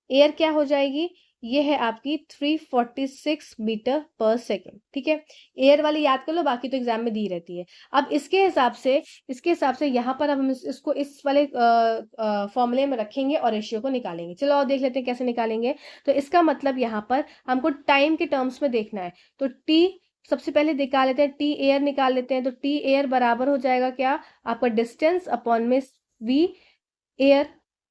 air क्या हो जाएगी, ये है आपकी 346 मीटर पर सेकेंड। ठीक है, एयर वाली याद कर लो, बाकी तो एग्जाम में दी रहती है। अब इसके हिसाब से यहाँ पर अब हम इसको इस वाले फॉर्मूले में रखेंगे और रेशियो को निकालेंगे। चलो और देख लेते हैं कैसे निकालेंगे। तो इसका मतलब यहाँ पर हमको टाइम के टर्म्स में देखना है, तो टी सबसे पहले निकाल लेते हैं, टी एयर निकाल लेते हैं। तो टी एयर बराबर हो जाएगा क्या, आपका डिस्टेंस अपॉन में वी एयर।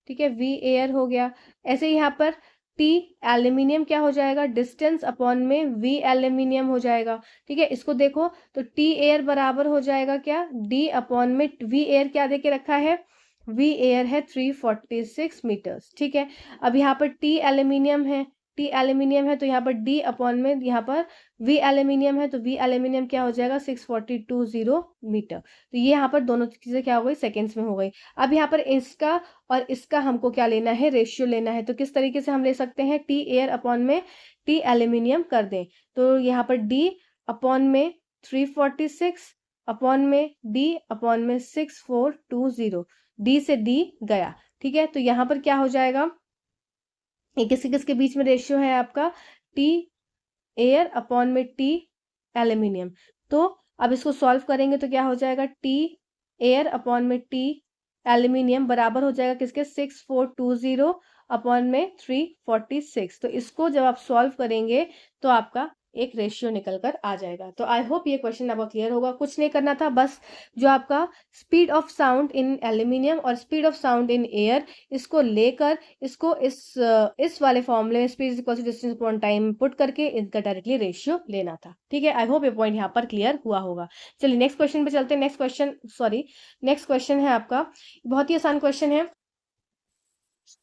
ठीक है, वी एयर हो गया। ऐसे यहाँ पर टी एल्यूमिनियम क्या हो जाएगा, डिस्टेंस अपॉन में वी एल्यूमिनियम हो जाएगा। ठीक है, इसको देखो तो टी एयर बराबर हो जाएगा क्या, डी अपॉन में वी एयर क्या दे के रखा है, वी एयर है 346 मीटर्स। ठीक है, अब यहाँ पर टी एल्यूमिनियम है तो यहाँ पर डी अपॉन में यहाँ पर वी एल्यूमिनियम है, तो वी एल्यूमिनियम क्या हो जाएगा 642 मीटर। तो ये यहाँ पर दोनों चीजें क्या हो गई, सेकेंड्स में हो गई। अब यहाँ पर इसका और इसका हमको क्या लेना है, रेशियो लेना है। तो किस तरीके से हम ले सकते हैं, टी एयर अपॉन में टी एल्यूमिनियम कर दें, तो यहाँ पर डी अपॉन में 346 अपॉन में डी अपॉन में 6420, डी से डी गया। ठीक है, तो यहाँ पर क्या हो जाएगा, किसके बीच में रेशियो है आपका, टी एयर अपॉन में टी एल्यूमिनियम। तो अब इसको सॉल्व करेंगे तो क्या हो जाएगा, टी एयर अपॉन में टी एल्यूमिनियम बराबर हो जाएगा किसके, 6420 अपॉन में 346। तो इसको जब आप सॉल्व करेंगे तो आपका एक रेशियो निकल कर आ जाएगा। तो आई होप ये क्वेश्चन आपका क्लियर होगा। कुछ नहीं करना था, बस जो आपका speed of sound in aluminium और speed of sound in air, इसको लेकर इसको इस वाले फॉर्मूले में speed equal to distance upon time put करके इनका डायरेक्टली रेशियो लेना था। ठीक है, आई होप ये पॉइंट यहाँ पर क्लियर हुआ होगा। चलिए नेक्स्ट क्वेश्चन पे चलते हैं। नेक्स्ट क्वेश्चन है आपका, बहुत ही आसान क्वेश्चन है।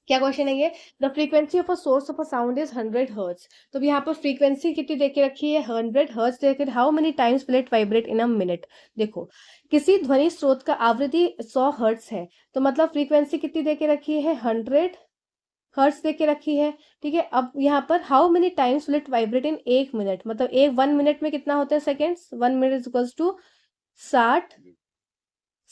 क्या क्वेश्चन है ये? The frequency of a source of a sound is 100 hertz. तो यहाँ पर फ्रीक्वेंसी कितनी दे के रखी है? 100 हर्ट्ज देकर how many times will it vibrate in a minute. देखो, किसी ध्वनि स्रोत का आवृत्ति 100 हर्ट्ज है, तो मतलब फ्रीक्वेंसी कितनी दे के रखी है? 100 हर्ट्ज दे के रखी है। ठीक है, अब यहाँ पर how many times will it vibrate in 1 minute, मतलब 1 मिनट में कितना होता है seconds? 1 minute is equals to 60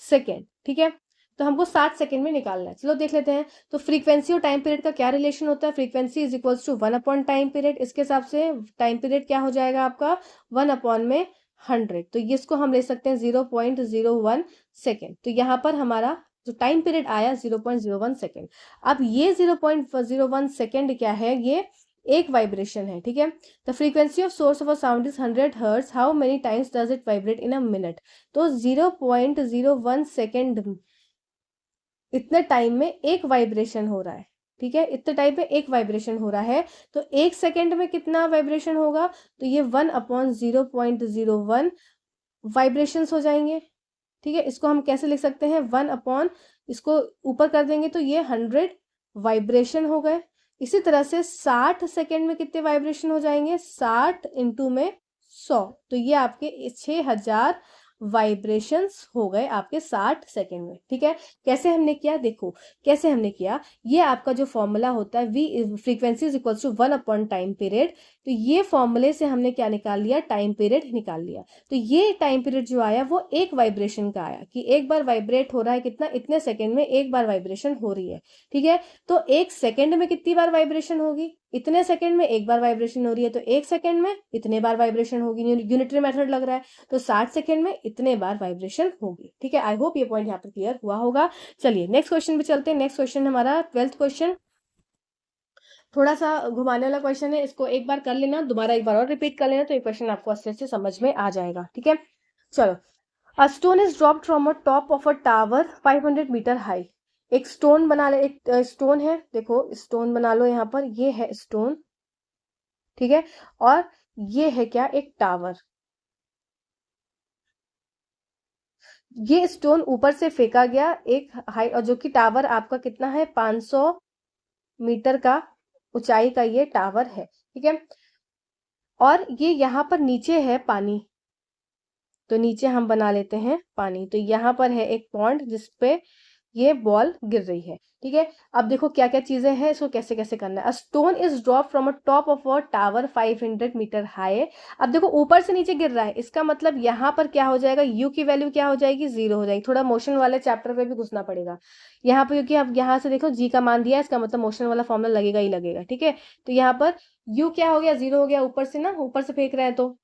second. ठीक है, तो हमको 60 सेकेंड में निकालना है। चलो देख लेते हैं। तो फ्रीक्वेंसी और टाइम पीरियड का क्या रिलेशन होता है? Frequency is equals to 1 upon time period. इसके हिसाब से टाइम पीरियड क्या हो जाएगा आपका? 1 अपॉन में 100, तो इसको हम ले सकते हैं 0.01 सेकेंड। तो यहाँ पर हमारा जो टाइम पीरियड आया 0.01 सेकेंड। अब ये 0.01 सेकेंड क्या है? ये एक वाइब्रेशन है। ठीक है, the frequency of source of a sound is 100 hertz, how many times does it vibrate in a minute. तो 0.01 सेकेंड इतने टाइम में एक वाइब्रेशन हो रहा है। ठीक है, इतने टाइम में एक वाइब्रेशन हो रहा है, तो 1 सेकेंड में कितना वाइब्रेशन होगा? तो ये 1 अपॉन 0.01 वाइब्रेशंस हो जाएंगे। ठीक है, इसको हम कैसे लिख सकते हैं? 1 अपॉन, इसको ऊपर कर देंगे तो ये 100 वाइब्रेशन हो गए। इसी तरह से 60 सेकेंड में कितने वाइब्रेशन हो जाएंगे? 60 इंटू में 100, तो ये आपके 6000 वाइब्रेशंस हो गए आपके 60 सेकेंड में। ठीक है, कैसे हमने किया? देखो कैसे हमने किया। ये आपका जो फॉर्मूला होता है V frequency is equals to 1 upon time period, तो ये फॉर्मूले से हमने क्या निकाल लिया? टाइम पीरियड निकाल लिया। तो ये टाइम पीरियड जो आया वो एक वाइब्रेशन का आया, कि एक बार वाइब्रेट हो रहा है कितना? इतने सेकेंड में एक बार वाइब्रेशन हो रही है। ठीक है, तो 1 सेकेंड में कितनी बार वाइब्रेशन होगी? इतने सेकेंड में एक बार वाइब्रेशन हो रही है, तो 1 सेकेंड में इतने बार वाइब्रेशन होगी। यूनिटरी मेथड लग रहा है, तो 60 सेकेंड में इतने बार वाइब्रेशन होगी। ठीक है, आई होप ये पॉइंट यहाँ पर क्लियर हुआ होगा। चलिए नेक्स्ट क्वेश्चन पे चलते हैं। नेक्स्ट क्वेश्चन हमारा 12th क्वेश्चन, थोड़ा सा घुमाने वाला क्वेश्चन है, इसको एक बार कर लेना, दोबारा एक बार और रिपीट कर लेना, तो ये क्वेश्चन आपको अच्छे से समझ में आ जाएगा। ठीक है, चलो। A stone is dropped from a top of a tower 500 metre high. एक स्टोन बना ले, एक स्टोन है, देखो स्टोन बना लो यहाँ पर, ये है स्टोन। ठीक है, और ये है क्या? एक टावर। ये स्टोन ऊपर से फेंका गया एक हाई, और जो कि टावर आपका कितना है? 500 मीटर का ऊंचाई का ये टावर है। ठीक है, और ये यहाँ पर नीचे है पानी, तो नीचे हम बना लेते हैं पानी। तो यहाँ पर है एक पॉन्ड जिसपे ये बॉल गिर रही है। ठीक है, अब देखो क्या क्या चीजें हैं, इसको कैसे कैसे करना है। A stone is drop from a top of a tower 500 metre high. अब देखो ऊपर से नीचे गिर रहा है, इसका मतलब यहाँ पर क्या हो जाएगा? यू की वैल्यू क्या हो जाएगी? 0 हो जाएगी। थोड़ा मोशन वाले चैप्टर पे भी घुसना पड़ेगा यहाँ पर, क्योंकि अब यहाँ से देखो जी का मान दिया है, इसका मतलब मोशन वाला फॉर्मूला लगेगा ही लगेगा। ठीक है, तो यहाँ पर यू क्या हो गया? 0 हो गया, ऊपर से ना, ऊपर से फेंक रहे हैं तो।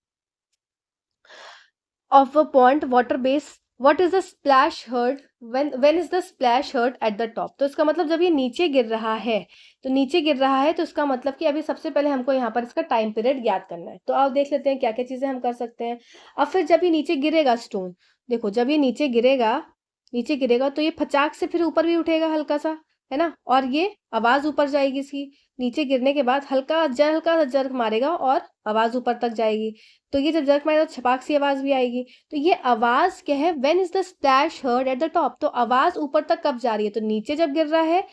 of a pond water base, what is the splash heard when is the splash heard at the top। तो इसका मतलब जब ये नीचे गिर रहा है, तो नीचे गिर रहा है, तो इसका मतलब कि अभी सबसे पहले हमको यहाँ पर इसका टाइम पीरियड ज्ञात करना है। तो आप देख लेते हैं क्या क्या चीजें हम कर सकते हैं। अब फिर जब ये नीचे गिरेगा स्टोन, देखो जब ये नीचे गिरेगा तो ये फचाक से फिर ऊपर भी उठेगा हल्का सा, है ना, और ये आवाज ऊपर जाएगी इसकी। नीचे गिरने के बाद हल्का सा जर्क मारेगा और आवाज ऊपर तक जाएगी। तो ये जब जर्क मारेगा तो छपाक सी आवाज भी आएगी। तो ये आवाज क्या है? When is the splash heard at the top. तो आवाज ऊपर तक कब जा रही है? तो नीचे जब गिर रहा है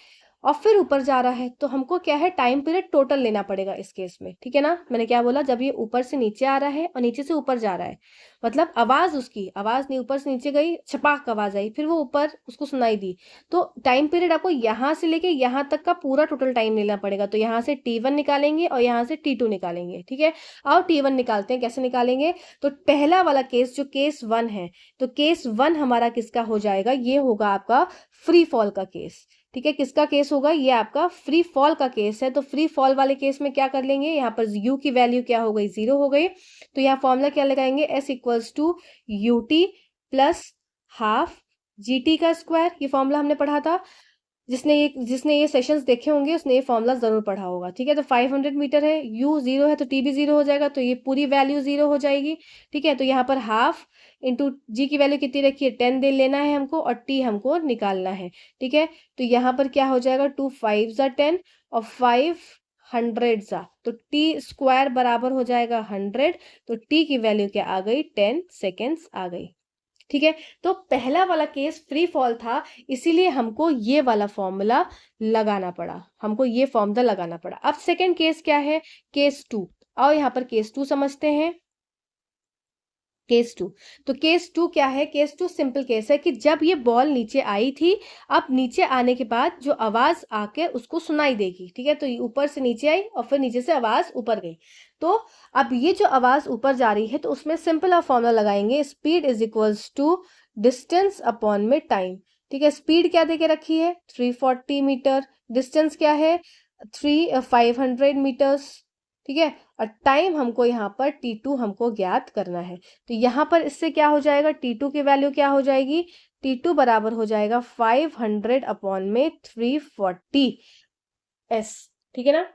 और फिर ऊपर जा रहा है, तो हमको क्या है? टाइम पीरियड टोटल लेना पड़ेगा इस केस में। ठीक है ना, मैंने क्या बोला? जब ये ऊपर से नीचे आ रहा है और नीचे से ऊपर जा रहा है, मतलब आवाज नहीं ऊपर से नीचे गई, छपाक आवाज आई, फिर वो ऊपर उसको सुनाई दी, तो टाइम पीरियड आपको यहाँ से लेके यहाँ तक का पूरा टोटल टाइम लेना पड़ेगा। तो यहाँ से T1 निकालेंगे और यहाँ से T2 निकालेंगे। ठीक है, और T1 निकालते हैं, कैसे निकालेंगे? तो पहला वाला केस जो केस 1 है, तो केस 1 हमारा किसका हो जाएगा? ये होगा आपका फ्री फॉल का केस। ठीक है, किसका केस होगा? ये आपका फ्री फॉल का केस है। तो फ्री फॉल वाले केस में क्या कर लेंगे? यहाँ पर यू की वैल्यू क्या हो गई? 0 हो गई। तो यहाँ फॉर्मूला क्या लगाएंगे? S equals to U T plus half G T का स्क्वायर, ये फॉर्मूला हमने पढ़ा था। जिसने ये सेशंस देखे होंगे उसने ये फॉर्मूला जरूर पढ़ा होगा। ठीक है, तो 500 मीटर है, u 0 है तो t भी 0 हो जाएगा, तो ये पूरी वैल्यू 0 हो जाएगी। ठीक है, तो यहाँ पर हाफ इंटू जी की वैल्यू कितनी रखी है, 10 दे लेना है हमको, और t हमको निकालना है। ठीक है, तो यहाँ पर क्या हो जाएगा, 2 5 जा 10 और 500 जा, तो t स्क्वायर बराबर हो जाएगा 100, तो t की वैल्यू क्या आ गई, 10 सेकेंड्स आ गई। ठीक है, तो पहला वाला केस फ्री फॉल था, इसीलिए हमको ये वाला फॉर्मूला लगाना पड़ा, हमको ये फॉर्मूला लगाना पड़ा। अब सेकंड केस क्या है, केस 2। आओ यहाँ पर केस 2 समझते हैं। केस 2, तो केस 2 क्या है, केस 2 सिंपल केस है कि जब ये बॉल नीचे आई थी, अब नीचे आने के बाद जो आवाज आके उसको सुनाई देगी। ठीक है, तो ये ऊपर से नीचे आई और फिर नीचे से आवाज ऊपर गई, तो अब ये जो आवाज ऊपर जा रही है तो उसमें सिंपल आप फॉर्मूला लगाएंगे, speed is equals to distance upon में टाइम। ठीक है, स्पीड क्या देके रखी है, 340 मीटर, डिस्टेंस क्या है, 500 मीटर्स। ठीक है, और टाइम हमको यहाँ पर t2 हमको ज्ञात करना है, तो यहाँ पर इससे क्या हो जाएगा, t2 की वैल्यू क्या हो जाएगी, t2 बराबर हो जाएगा 500 अपॉन में 340 s। ठीक है ना,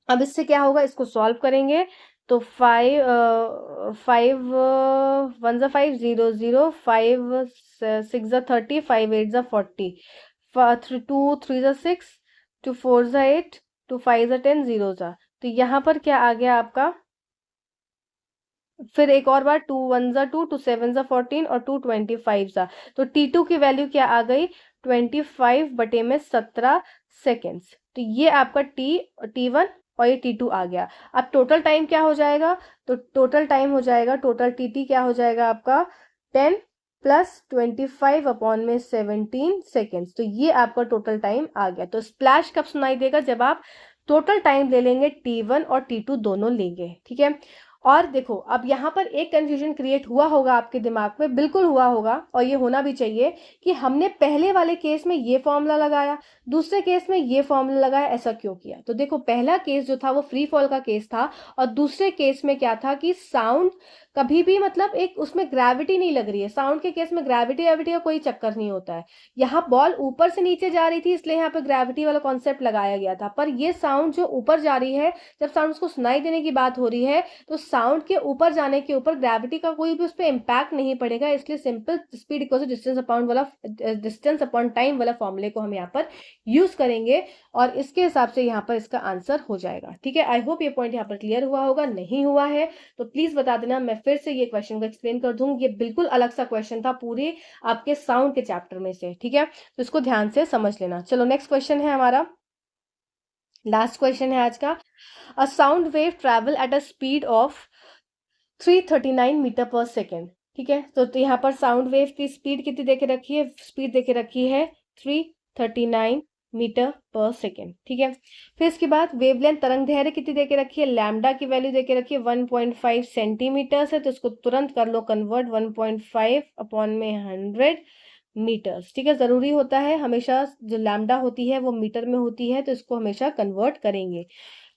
अब इससे क्या होगा, इसको सॉल्व करेंगे तो 5 जीरो जीरो, 5 6 30, 5 8 40, 2 3 6, 2 4 8, 2 5 10, 0 जा, तो यहाँ पर क्या आ गया आपका, फिर एक और बार 2 1 2, 2 7 14 और 2 25 जा, तो t2 की वैल्यू क्या आ गई, 25/17 सेकेंड्स। तो ये आपका t1 और ये t2 आ गया। अब टोटल टाइम क्या हो जाएगा, तो टोटल टाइम हो जाएगा, टोटल tt क्या हो जाएगा आपका 10 प्लस 25 अपॉन में 17 सेकेंड्स, तो ये आपका टोटल टाइम आ गया। तो स्प्लैश कब सुनाई देगा, जब आप टोटल टाइम ले लेंगे t1 और t2 दोनों लेंगे। ठीक है, और देखो अब यहाँ पर एक कंफ्यूजन क्रिएट हुआ होगा आपके दिमाग में, बिल्कुल हुआ होगा और ये होना भी चाहिए, कि हमने पहले वाले केस में ये फॉर्मूला लगाया, दूसरे केस में ये फॉर्मूला लगाया, ऐसा क्यों किया। तो देखो पहला केस जो था वो फ्री फॉल का केस था, और दूसरे केस में क्या था कि साउंड कभी भी मतलब एक उसमें ग्रेविटी नहीं लग रही है, साउंड के केस में ग्रेविटी का कोई चक्कर नहीं होता है। यहाँ बॉल ऊपर से नीचे जा रही थी, इसलिए यहाँ पे ग्रेविटी वाला कॉन्सेप्ट लगाया गया था, पर ये साउंड जो ऊपर जा रही है, जब साउंड उसको सुनाई देने की बात हो रही है, तो साउंड के ऊपर जाने के ऊपर ग्रेविटी का कोई भी उस पर इम्पैक्ट नहीं पड़ेगा, इसलिए simple speed equal to distance upon time वाला फॉर्मूले को हम यहाँ पर यूज करेंगे, और इसके हिसाब से यहाँ पर इसका आंसर हो जाएगा। ठीक है, आई होप ये पॉइंट यहाँ पर क्लियर हुआ होगा, नहीं हुआ है तो प्लीज बता देना, मैं फिर से ये क्वेश्चन को एक्सप्लेन कर दूंगी। ये बिल्कुल अलग सा क्वेश्चन था पूरे आपके साउंड के चैप्टर में से। ठीक है, तो इसको ध्यान से समझ लेना। चलो नेक्स्ट क्वेश्चन है हमारा, लास्ट क्वेश्चन है आज का। A sound wave travel at a speed of 339 metre per second. ठीक है, तो यहाँ पर साउंड वेव की स्पीड कितनी देके रखी है, स्पीड देके रखी है 339 मीटर पर सेकेंड। ठीक है, फिर इसके बाद वेवलेंथ तरंग दैर्घ्य कितनी देके रखी है, लैम्डा की वैल्यू देके रखी है 1.5 सेंटीमीटर है, तो इसको तुरंत कर लो कन्वर्ट, 1.5 अपॉन में 100 मीटर्स। ठीक है, जरूरी होता है हमेशा, जो लैम्डा होती है वो मीटर में होती है, तो इसको हमेशा कन्वर्ट करेंगे।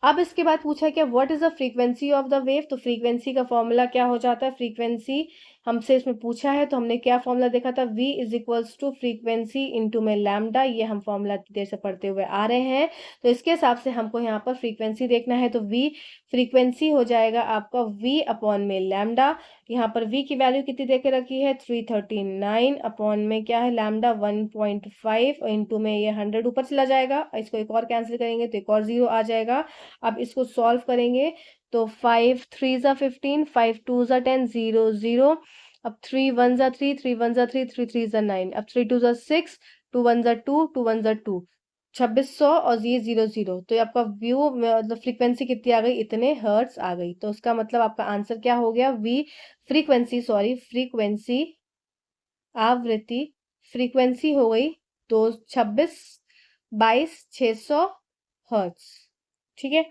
अब इसके बाद पूछा क्या, what is the frequency of the wave, तो फ्रीक्वेंसी का फॉर्मूला क्या हो जाता है, फ्रीक्वेंसी हमसे इसमें पूछा है तो हमने क्या फॉर्मूला देखा था, v is equals to frequency into में लैम्डा, ये हम फॉर्मूला देर से पढ़ते हुए आ रहे हैं, तो इसके हिसाब से हमको यहाँ पर फ्रीक्वेंसी देखना है, तो v फ्रीक्वेंसी हो जाएगा आपका v अपॉन में लैम्डा। यहाँ पर v की वैल्यू कितनी देके रखी है 339 अपॉन में क्या है लैम्डा 1.5 इंटू में ये 100 ऊपर चला जाएगा, इसको एक और कैंसिल करेंगे तो एक और 0 आ जाएगा। अब इसको सॉल्व करेंगे तो 5 3 जा 15, 5 2 जा 10, 0 0, अब 3 1 जा 3, 3 1 जा 3, 3 3 जा 9, अब 3 2 जा 6, 2 1 जा 2, 2 1 जा 2, 2600 और ये 0 0, तो ये आपका व्यू मतलब फ्रीक्वेंसी कितनी आ गई, इतने हर्ट्स आ गई, तो उसका मतलब आपका आंसर क्या हो गया, फ्रीक्वेंसी आवृत्ति फ्रीक्वेंसी हो गई तो 26/600 हर्ट्स। ठीक है,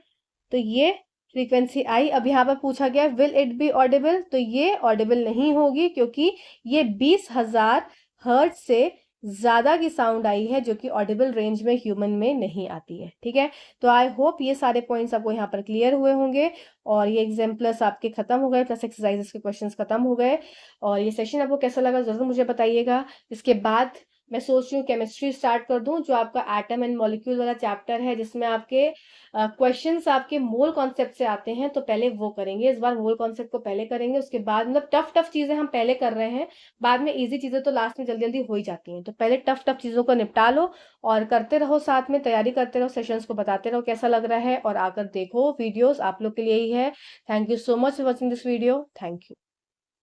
तो ये फ्रीक्वेंसी आई। अब यहाँ पर पूछा गया विल इट बी ऑडिबल, तो ये ऑडिबल नहीं होगी, क्योंकि ये 20,000 हर्ट्ज से ज्यादा की साउंड आई है, जो कि ऑडिबल रेंज में ह्यूमन में नहीं आती है। ठीक है, तो आई होप ये सारे पॉइंट्स आपको यहाँ पर क्लियर हुए होंगे, और ये एग्जाम प्लस आपके खत्म हो गए, प्लस एक्सरसाइजेस के क्वेश्चंस खत्म हो गए, और ये सेशन आपको कैसा लगा जरूर मुझे बताइएगा। इसके बाद मैं सोच रही हूँ केमिस्ट्री स्टार्ट कर दूं, जो आपका एटम एंड मॉलिक्यूल वाला चैप्टर है, जिसमें आपके क्वेश्चंस आपके मोल कॉन्सेप्ट से आते हैं, तो पहले वो करेंगे। इस बार मोल कॉन्सेप्ट को पहले करेंगे, उसके बाद मतलब टफ टफ चीजें हम पहले कर रहे हैं, बाद में इजी चीजें तो लास्ट में जल्दी जल्दी हो ही जाती हैं। तो पहले टफ टफ चीजों को निपटा लो और करते रहो, साथ में तैयारी करते रहो, सेशंस को बताते रहो कैसा लग रहा है, और आकर देखो वीडियोस, आप लोग के लिए ही है। Thank you so much for watching this video. Thank you.